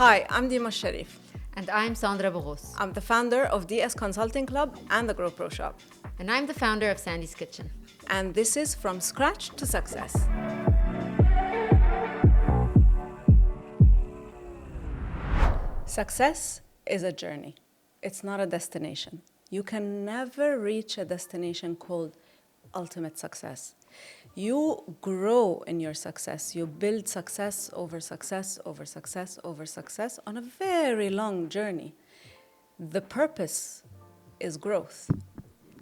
Hi, I'm Dima Sharif. And I'm Sandra Boros. I'm the founder of DS Consulting Club and the Grow Pro Shop. And I'm the founder of Sandy's Kitchen. And this is From Scratch to Success. Success is a journey. It's not a destination. You can never reach a destination called ultimate success. You grow in your success. You build success over success over success over success on a very long journey. The purpose is growth.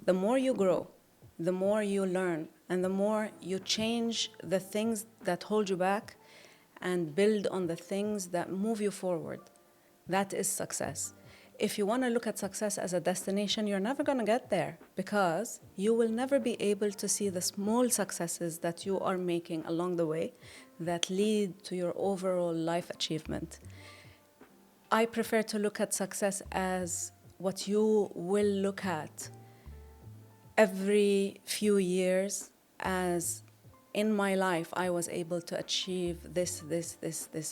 The more you grow, the more you learn, and the more you change the things that hold you back and build on the things that move you forward. That is success. If you want to look at success as a destination, you're never going to get there because you will never be able to see the small successes that you are making along the way that lead to your overall life achievement. I prefer to look at success as what you will look at every few years as in my life I was able to achieve this,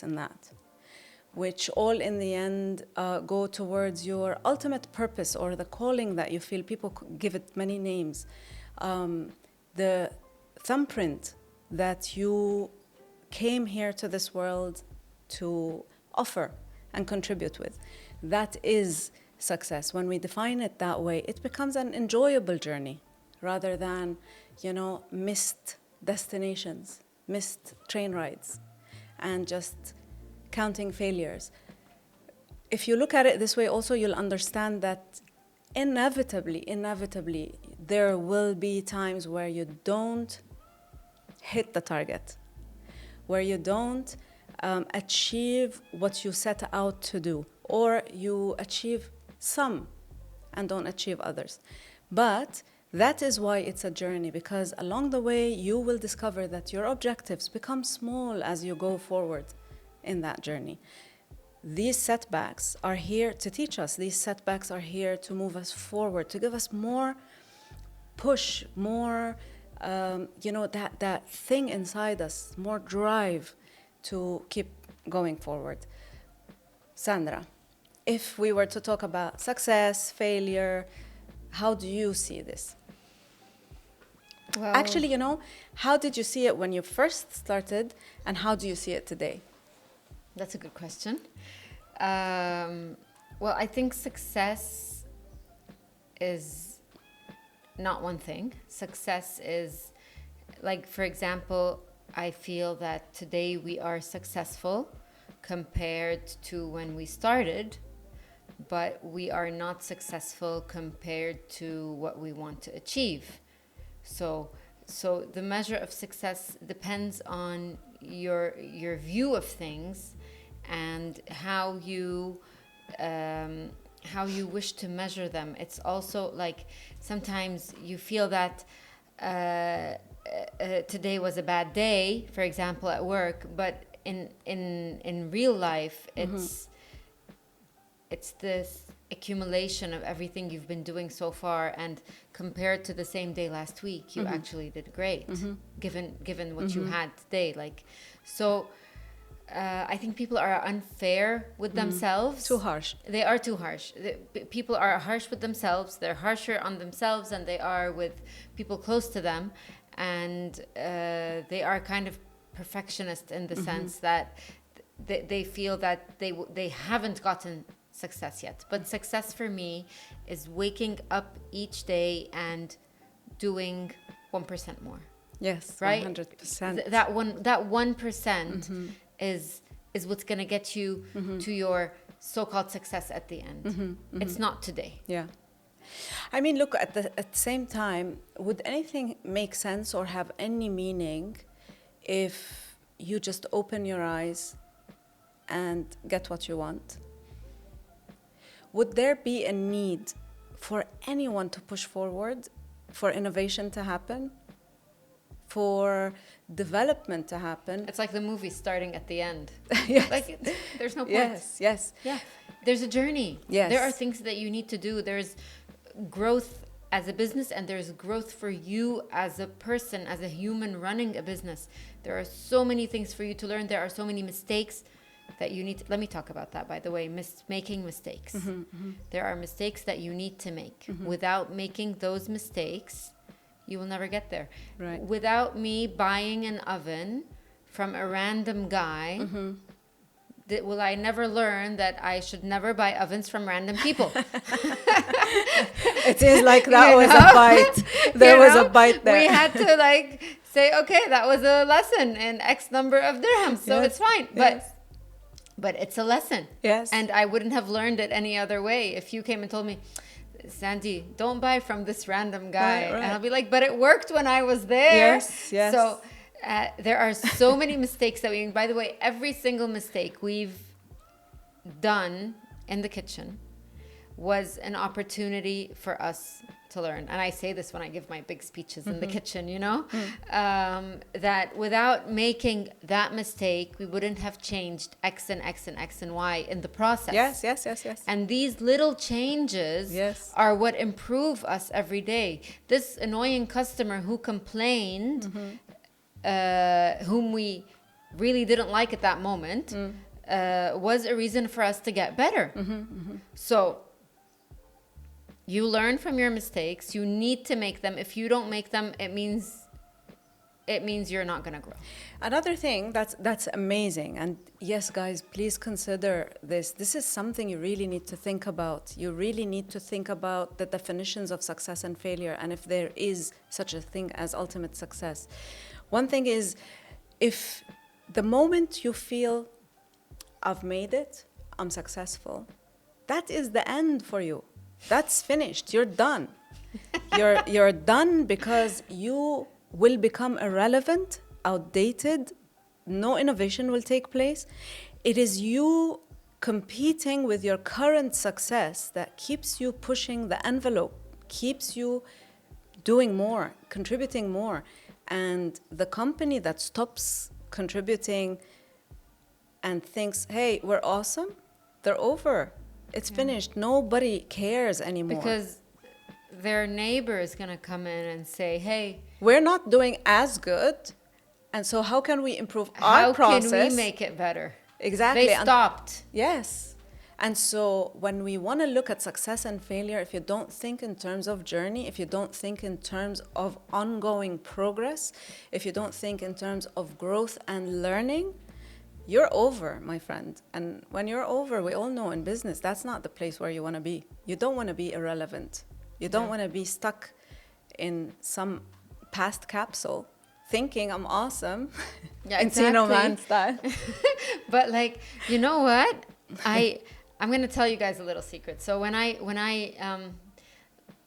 and that, which all in the end go towards your ultimate purpose or the calling that you feel. People give it many names. The thumbprint that you came here to this world to offer and contribute with. That is success. When we define it that way, it becomes an enjoyable journey rather than, missed destinations, missed train rides, and just counting failures. If you look at it this way also, you'll understand that inevitably, there will be times where you don't hit the target, where you don't achieve what you set out to do, or you achieve some and don't achieve others. But that is why it's a journey, because along the way you will discover that your objectives become small as you go forward in that journey. These setbacks are here to teach us. These setbacks are here to move us forward, to give us more push, more, that thing inside us, more drive to keep going forward. Sandra, if we were to talk about success, failure, how do you see this? Well, actually, how did you see it when you first started, and how do you see it today? That's a good question. Well, I think success is not one thing. Success is, like, for example, I feel that today we are successful compared to when we started, but we are not successful compared to what we want to achieve. So the measure of success depends on your view of things and how you wish to measure them. It's also like sometimes you feel that today was a bad day, for example, at work, but in real life, it's this accumulation of everything you've been doing so far, and compared to the same day last week, you actually did great, given what you had today. I think people are unfair with themselves. Too harsh. They are too harsh. People are harsh with themselves. They're harsher on themselves than they are with people close to them, and they are kind of perfectionist in the sense that they feel that they haven't gotten success yet. But success for me is waking up each day and doing 1% more. Yes, right? 100%. That 1% is what's going to get you to your so-called success at the end. It's not today. Yeah. I mean, look, at the same time, would anything make sense or have any meaning if you just open your eyes and get what you want? Would there be a need for anyone to push forward, for innovation to happen, for development to happen? It's like the movie starting at the end. Yes. Like there's no point. Yes. Yeah. There's a journey. Yes. There are things that you need to do. There's growth as a business, and there's growth for you as a person, as a human running a business. There are so many things for you to learn. There are so many mistakes that you need to, let me talk about that, by the way, making mistakes. There are mistakes that you need to make. Without making those mistakes, you will never get there. Right. Without me buying an oven from a random guy, will I never learn that I should never buy ovens from random people? It is like that was a bite. There was a bite there. We had to like say, okay, that was a lesson in X number of dirhams, so it's fine. But it's a lesson. Yes. And I wouldn't have learned it any other way if you came and told me, Sandy, don't buy from this random guy. Right. And I'll be like, but it worked when I was there. Yes. So there are so many mistakes that we, by the way, every single mistake we've done in the kitchen was an opportunity for us to learn. And I say this when I give my big speeches in the kitchen, you know, that without making that mistake, we wouldn't have changed X and X and X and Y in the process. Yes. And these little changes are what improve us every day. This annoying customer who complained, whom we really didn't like at that moment, was a reason for us to get better. So you learn from your mistakes. You need to make them. If you don't make them, it means you're not going to grow. Another thing that's amazing, and yes, guys, please consider this. This is something you really need to think about. You really need to think about the definitions of success and failure, and if there is such a thing as ultimate success. One thing is, if the moment you feel I've made it, I'm successful, that is the end for you. That's finished. You're done. You're done, because you will become irrelevant, outdated. No innovation will take place. It is you competing with your current success that keeps you pushing the envelope, keeps you doing more, contributing more. And the company that stops contributing and thinks, hey, we're awesome, they're over. It's finished. Nobody cares anymore. Because their neighbor is going to come in and say, hey, we're not doing as good. And so how can we improve our process? How can we make it better? Exactly. They stopped. Yes. And so when we want to look at success and failure, if you don't think in terms of journey, if you don't think in terms of ongoing progress, if you don't think in terms of growth and learning, you're over, my friend. And when you're over, we all know in business, that's not the place where you want to be. You don't want to be irrelevant. You don't want to be stuck in some past capsule thinking I'm awesome. Yeah, Encino Man style. But like, you know what? I'm going to tell you guys a little secret. So when I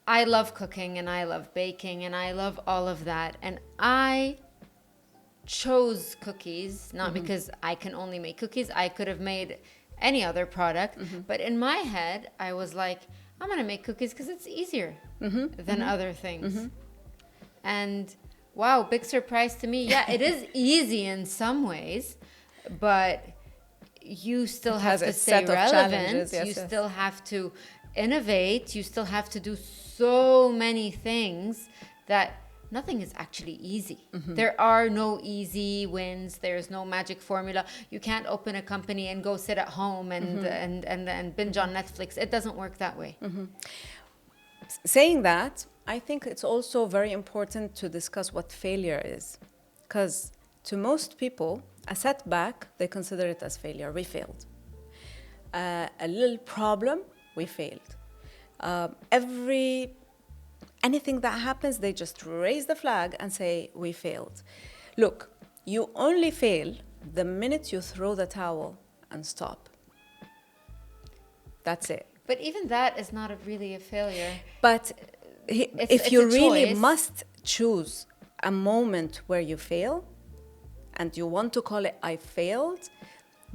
love cooking and I love baking and I love all of that. And I chose cookies, not because I can only make cookies. I could have made any other product. But in my head, I was like, I'm going to make cookies because it's easier than other things. And wow, big surprise to me. Yeah, it is easy in some ways, but you still have to stay relevant. You still have to innovate. You still have to do so many things that nothing is actually easy. There are no easy wins. There's no magic formula. You can't open a company and go sit at home and binge on Netflix. It doesn't work that way. Saying that, I think it's also very important to discuss what failure is. Because to most people, a setback, they consider it as failure. We failed. A little problem, we failed. Anything that happens, they just raise the flag and say, we failed. Look, you only fail the minute you throw the towel and stop. That's it. But even that is not really a failure. But if you really must choose a moment where you fail, and you want to call it I failed,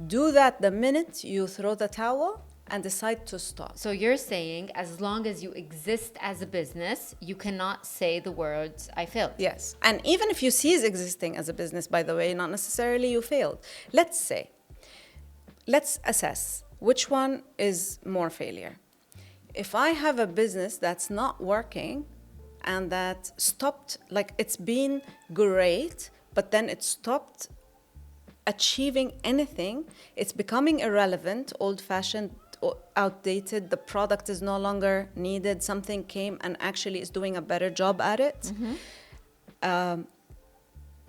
do that the minute you throw the towel and decide to stop. So you're saying as long as you exist as a business, you cannot say the words I failed. Yes. And even if you cease existing as a business, by the way, not necessarily you failed. Let's assess which one is more failure. If I have a business that's not working and that stopped, like it's been great, but then it stopped achieving anything. It's becoming irrelevant, old-fashioned, outdated. The product is no longer needed. Something came and actually is doing a better job at it.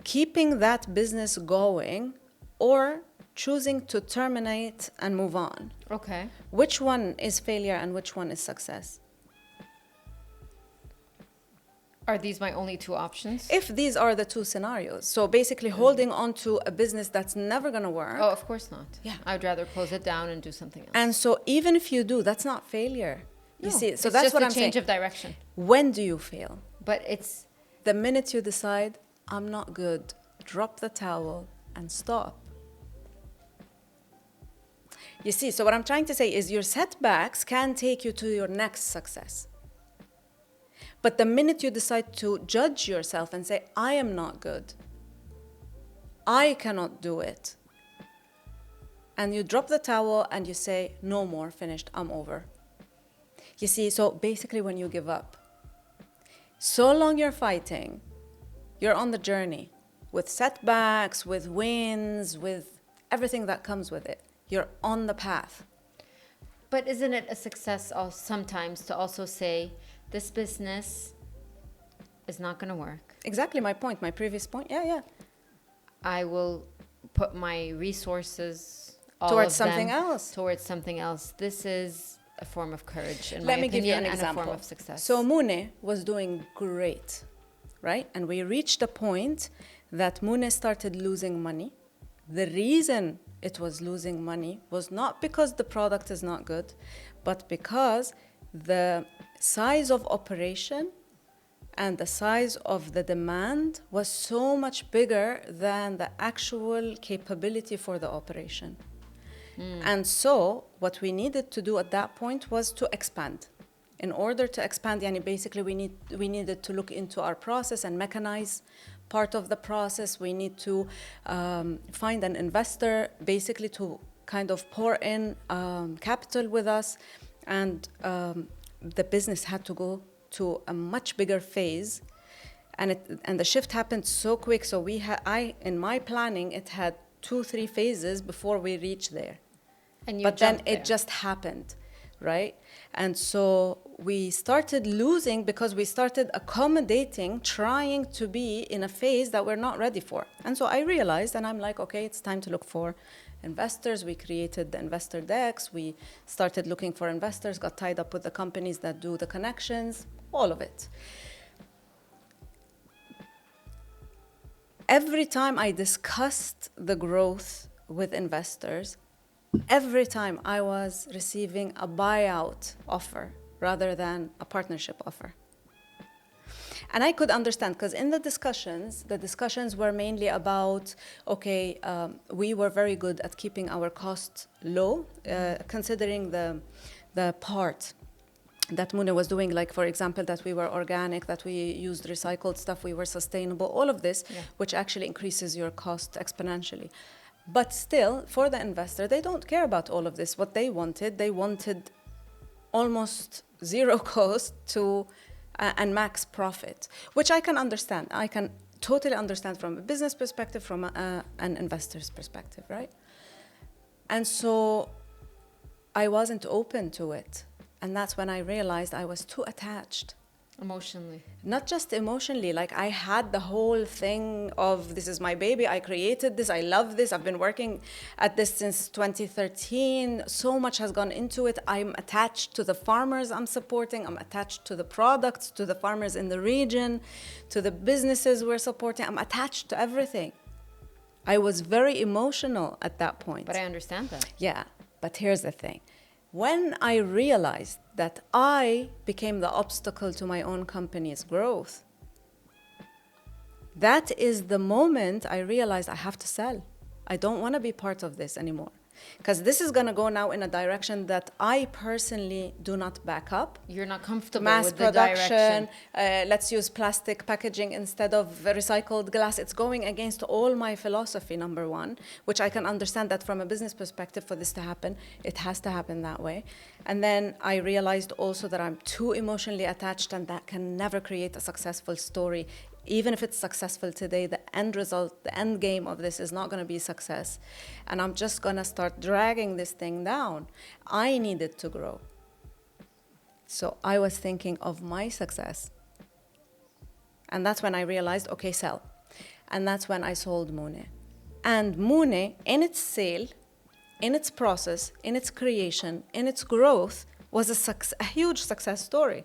Keeping that business going or choosing to terminate and move on. Okay. Which one is failure and which one is success? Are these my only two options? If these are the two scenarios. So basically holding on to a business that's never going to work. Oh, of course not. Yeah. I'd rather close it down and do something else. And so even if you do, that's not failure. You No, see, so it's that's just what a I'm saying. change of direction. When do you fail? But it's The minute you decide, I'm not good, drop the towel and stop. You see, so what I'm trying to say is your setbacks can take you to your next success. But the minute you decide to judge yourself and say, I am not good, I cannot do it, and you drop the towel and you say, no more, finished, I'm over. You see, so basically when you give up, so long you're fighting, you're on the journey with setbacks, with wins, with everything that comes with it. You're on the path. But isn't it a success sometimes to also say, this business is not going to work. Exactly my point, my previous point. Yeah. I will put my resources Towards something else. Towards something else. This is a form of courage, in Let my me give you opinion, an and example. a form of success. So Mune was doing great, right? And we reached a point that Mune started losing money. The reason it was losing money was not because the product is not good, but because the size of operation and the size of the demand was so much bigger than the actual capability for the operation. And so what we needed to do at that point was to expand. In order to expand, basically we needed to look into our process and mechanize part of the process. We need to find an investor basically to kind of pour in capital with us, and the business had to go to a much bigger phase, and the shift happened so quick. So in my planning, it had 2-3 phases before we reached there. And But then it just happened, right? And so we started losing because we started accommodating, trying to be in a phase that we're not ready for. And so I realized, and I'm like, okay, it's time to look for investors. We created the investor decks. We started looking for investors, got tied up with the companies that do the connections, all of it. Every time I discussed the growth with investors, every time I was receiving a buyout offer rather than a partnership offer. And I could understand, because in the discussions were mainly about, okay, we were very good at keeping our costs low, considering the part that Mune was doing, like, for example, that we were organic, that we used recycled stuff, we were sustainable, all of this, which actually increases your cost exponentially. But still, for the investor, they don't care about all of this. What they wanted almost zero cost to and max profit, which I can understand. I can totally understand from a business perspective, from an investor's perspective, right? And so I wasn't open to it. And that's when I realized I was too attached. Emotionally. Not just emotionally, like I had the whole thing of, this is my baby, I created this, I love this, I've been working at this since 2013, so much has gone into it. I'm attached to the farmers I'm supporting, I'm attached to the products, to the farmers in the region, to the businesses we're supporting, I'm attached to everything. I was very emotional at that point. But I understand that. Yeah, but here's the thing. When I realized that I became the obstacle to my own company's growth, that is the moment I realized I have to sell. I don't want to be part of this anymore. Because this is going to go now in a direction that I personally do not back up. You're not comfortable Mass with production, the direction. let's use plastic packaging instead of recycled glass. It's going against all my philosophy, number one, which I can understand that from a business perspective, for this to happen, it has to happen that way. And then I realized also that I'm too emotionally attached, and that can never create a successful story even if it's successful today, the end result, the end game of this is not going to be success. And I'm just going to start dragging this thing down. I needed to grow. So I was thinking of my success. And that's when I realized, okay, sell. And that's when I sold Mooneh. And Mooneh, in its sale, in its process, in its creation, in its growth, was a huge success story.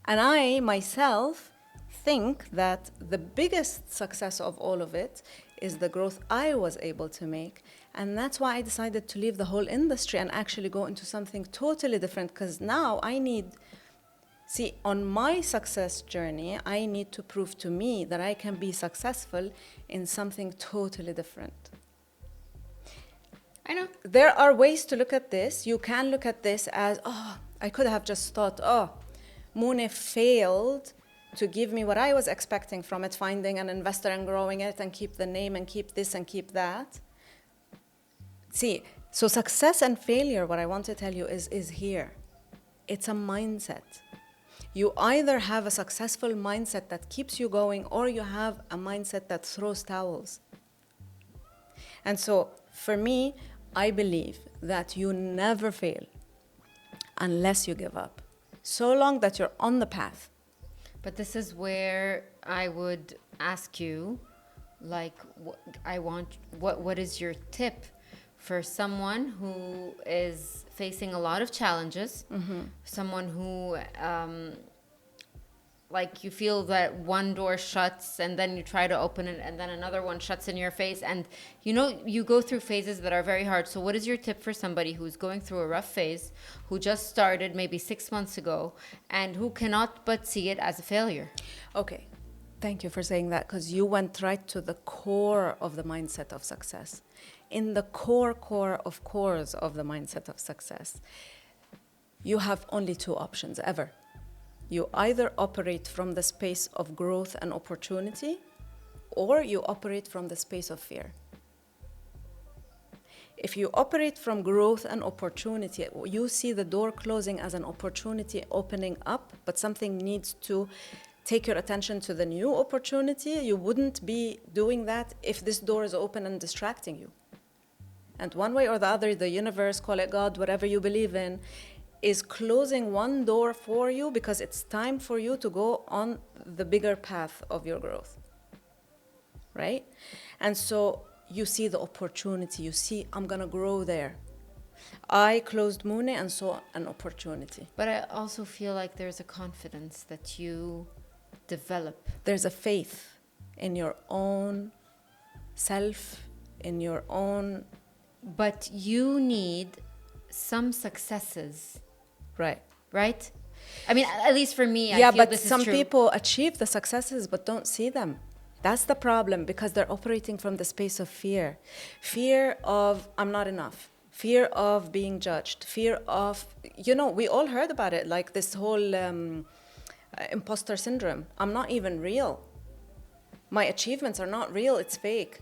And I, myself, think that the biggest success of all of it is the growth I was able to make. And that's why I decided to leave the whole industry and actually go into something totally different, because now I need, see, on my success journey, I need to prove to me that I can be successful in something totally different. I know. There are ways to look at this. You can look at this as, oh, I could have just thought, oh, Mooneh failed to give me what I was expecting from it, finding an investor and growing it and keep the name and keep this and keep that. See, so success and failure, what I want to tell you is here. It's a mindset. You either have a successful mindset that keeps you going, or you have a mindset that throws towels. And so for me, I believe that you never fail unless you give up, so long that you're on the path. But this is where I would ask you, like, what is your tip for someone who is facing a lot of challenges, someone who, like, you feel that one door shuts and then you try to open it and then another one shuts in your face, and you know, you go through phases that are very hard. So what is your tip for somebody who's going through a rough phase, who just started maybe 6 months ago, and who cannot but see it as a failure? Okay, thank you for saying that, because you went right to the core of the mindset of success. In the core of cores of the mindset of success, you have only two options ever. You either operate from the space of growth and opportunity, or you operate from the space of fear. If you operate from growth and opportunity, you see the door closing as an opportunity opening up, but something needs to take your attention to the new opportunity. You wouldn't be doing that if this door is open and distracting you. And one way or the other, the universe, call it God, whatever you believe in, is closing one door for you because it's time for you to go on the bigger path of your growth, right? And so you see the opportunity, you see, I'm gonna grow there. I closed Mooneh and saw an opportunity. But I also feel like there's a confidence that you develop. There's a faith in your own self, in your own... But you need some successes. Right. I mean, at least for me, yeah, I feel but this is some true. people achieve the successes but don't see them. That's the problem, because they're operating from the space of fear. Fear of, I'm not enough. Fear of being judged. Fear of, you know, we all heard about it, like this whole imposter syndrome. I'm not even real. My achievements are not real, it's fake.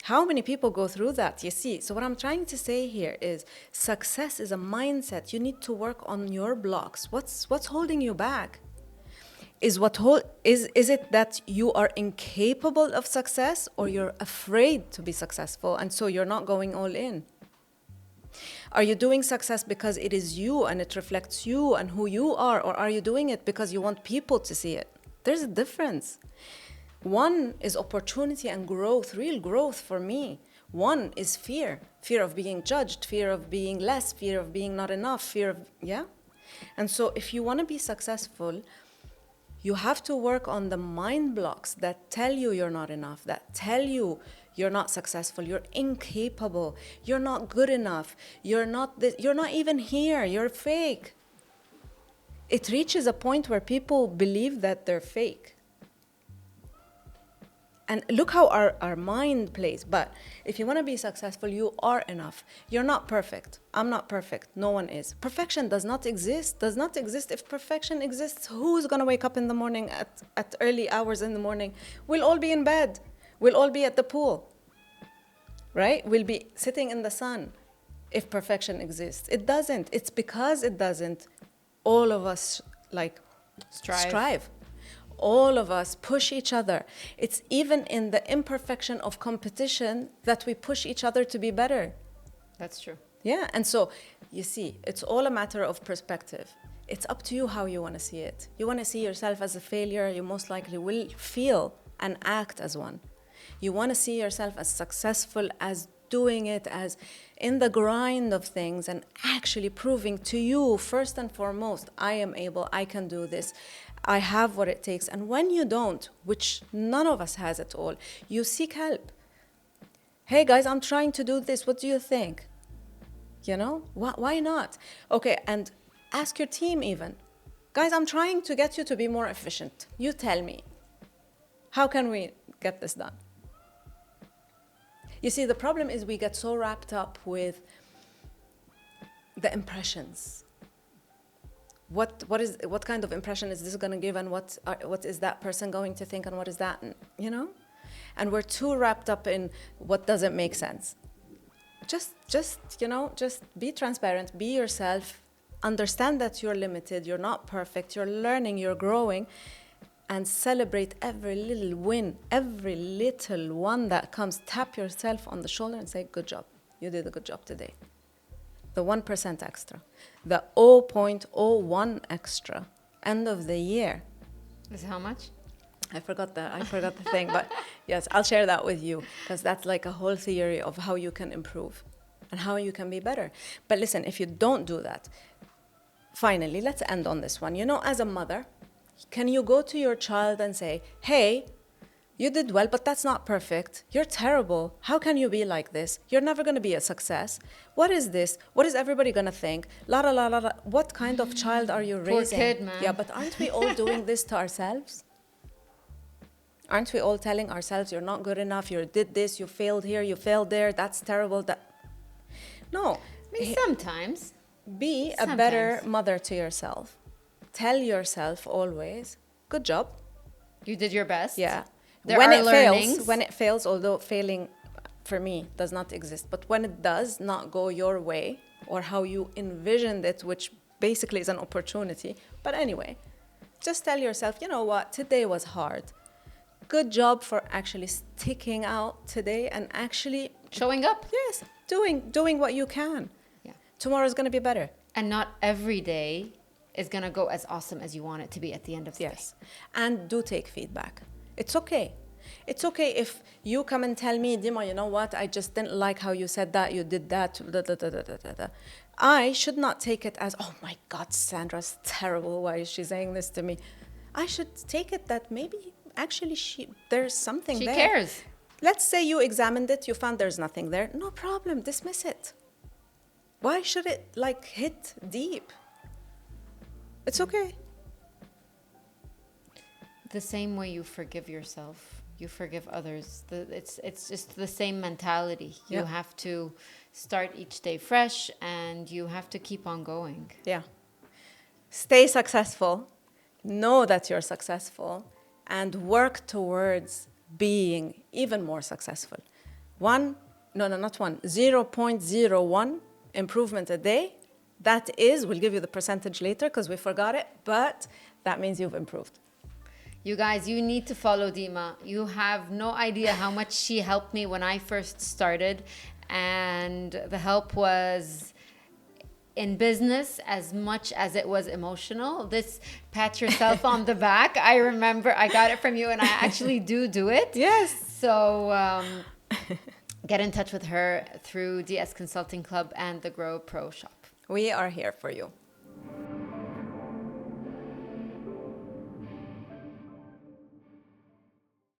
How many people go through that, you see? So what I'm trying to say here is success is a mindset. You need to work on your blocks. What's holding you back? Is it that you are incapable of success, or you're afraid to be successful and so you're not going all in? Are you doing success because it is you and it reflects you and who you are, or are you doing it because you want people to see it? There's a difference. One is opportunity and growth, real growth for me. One is fear of being judged, fear of being less, fear of being not enough, fear of, yeah? And so if you want to be successful, you have to work on the mind blocks that tell you you're not enough, that tell you you're not successful, you're incapable, you're not good enough, you're not even here, you're fake. It reaches a point where people believe that they're fake. And look how our mind plays. But if you want to be successful, you are enough. You're not perfect. I'm not perfect. No one is. Perfection does not exist. Does not exist. If perfection exists, who's going to wake up in the morning at early hours in the morning? We'll all be in bed. We'll all be at the pool. Right? We'll be sitting in the sun if perfection exists. It doesn't. It's because it doesn't. All of us, like, strive. all of us push each other. It's even in the imperfection of competition that we push each other to be better. That's true. Yeah, and so you see, it's all a matter of perspective. It's up to you how you want to see it. You want to see yourself as a failure, you most likely will feel and act as one. You want to see yourself as successful, as doing it, as in the grind of things, and actually proving to you, first and foremost, I am able, I can do this, I have what it takes. And when you don't, which none of us has at all, you seek help. Hey guys, I'm trying to do this, what do you think? You know, why not? Okay, and ask your team even. Guys, I'm trying to get you to be more efficient. You tell me, how can we get this done? You see, the problem is we get so wrapped up with the impressions. What kind of impression is this going to give, and what is that person going to think, and what is that, you know? And we're too wrapped up in what doesn't make sense. Just be transparent, be yourself, understand that you're limited, you're not perfect, you're learning, you're growing, and celebrate every little win, every little one that comes. Tap yourself on the shoulder and say, good job, you did a good job today. The 1% extra, the 0.01 extra, end of the year. Is how much? I forgot the thing, but yes, I'll share that with you, because that's like a whole theory of how you can improve and how you can be better. But listen, if you don't do that, finally, let's end on this one. You know, as a mother, can you go to your child and say, hey, you did well, but that's not perfect. You're terrible. How can you be like this? You're never going to be a success. What is this? What is everybody going to think? La la la la la. What kind of child are you raising? Poor kid, man. Yeah, but aren't we all doing this to ourselves? Aren't we all telling ourselves, you're not good enough, you did this, you failed here, you failed there, that's terrible. No. I mean, sometimes. Be a better mother to yourself. Tell yourself always, good job. You did your best. Yeah. When it fails, although failing for me does not exist, but when it does not go your way or how you envisioned it, which basically is an opportunity. But anyway, just tell yourself, you know what, today was hard. Good job for actually sticking out today and actually showing up. Yes, doing what you can. Yeah. Tomorrow's going to be better. And not every day is going to go as awesome as you want it to be at the end of the day. Yes. And do take feedback. It's okay. It's okay if you come and tell me, Dima, you know what? I just didn't like how you said that. You did that. Da, da, da, da, da, da. I should not take it as, oh my God, Sandra's terrible. Why is she saying this to me? I should take it that maybe actually there's something there. She cares. Let's say you examined it, you found there's nothing there. No problem, dismiss it. Why should it hit deep? It's okay. The same way you forgive yourself, you forgive others. It's just the same mentality. You have to start each day fresh, and you have to keep on going. Yeah. Stay successful. Know that you're successful. And work towards being even more successful. 0.01 improvement a day. That is, we'll give you the percentage later because we forgot it, but that means you've improved. You guys, you need to follow Dima. You have no idea how much she helped me when I first started. And the help was in business as much as it was emotional. This pat yourself on the back. I remember I got it from you, and I actually do it. Yes. So get in touch with her through DS Consulting Club and the Grow Pro Shop. We are here for you.